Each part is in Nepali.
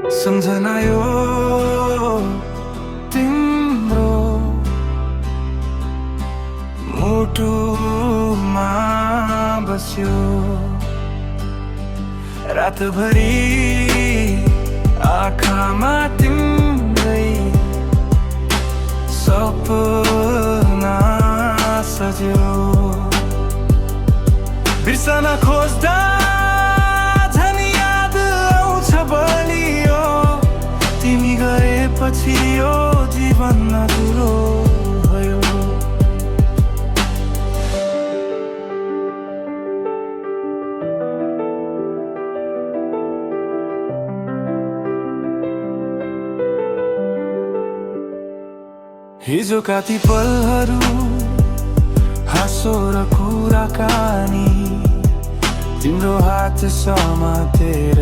सम्झना यो तिम्रो मुटुमा बस्यो, रातभरि आँखामा तिम्रै सपना सज्यो। बिर्सन खोज्दा झन् याद आउँछ बलियो, तिमी गएपछि यो जीवन अधुरो भयो। हिजोका ती पलहरू, हाँसो र कुराकानी, तिम्रो हात समातेर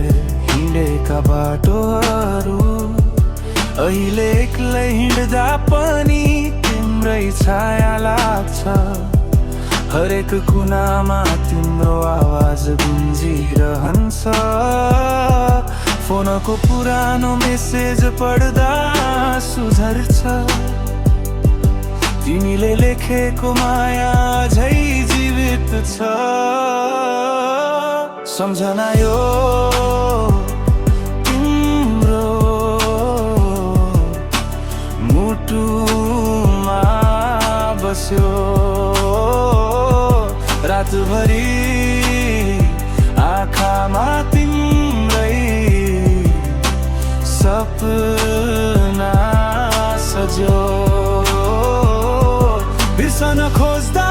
हिँडेका बाटोहरू, अहिले एक्लै हिँड्दा पनि तिम्रै छाया लाग्छ। हरेक कुनामा तिम्रो आवाज गुन्जिरहन्छ। फोनको पुरानो मेसेज पढ्दा सुझर्छ, तिमीले लेखेको माया अझै जीवित छ। सम्झना यो तिम्रो मुटुमा बस्यो, रातभरि आँखामा तिम्रै सपना सज्यो। बिर्सन खोज्दा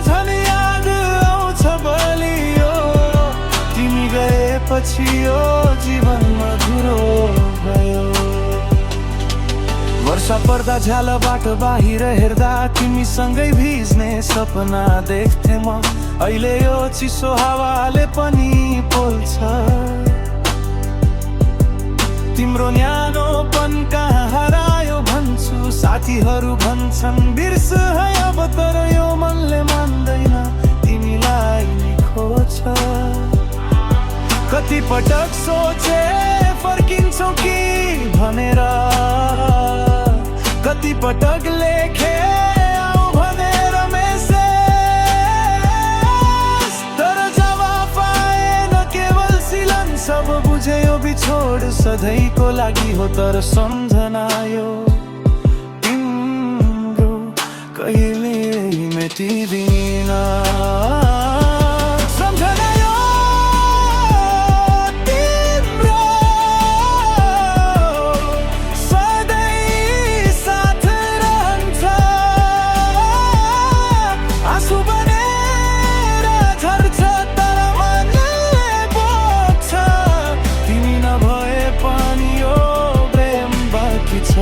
झन् याद आउँछ बलियो, तिमी गएपछि यो जीवन मधुरो भयो। वर्षा पर्दा झ्यालबाट बाहिर हेर्दा तिमीसँगै भिज्ने सपना देख्थे म। अहिले यो चिसो हावाले पनि पोल्छ, तिम्रो न्यानोपन कहाँ हरायो भन्छु। साथीहरू भन्छन् बिर्स है अब, तर यो मनले मान्दैन, तिमीलाई नि खोज्छ। कति पटक सोचे फर्किन्छौ कि भनेर, कति पटक लेखे आऊ भनेर मेसेज, तर जवाफ आएन, केवल सिलन। सब बुझे यो बिछोड सधैँको लागि हो, तर सम्झना यो तिम्रो कहिले मेटिँदैन। सम्झना यो तिम्रो सधैँ साथ रहन्छ। आँसु बनेर झर्छ तर मनले बोक्छ, तिमी नभए पनि यो प्रेम बाँकी छ।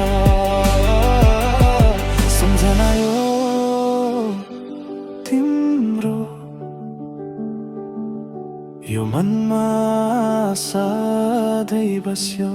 सम्झना यो तिम्रो यो मनमा सधैँ बस्यो।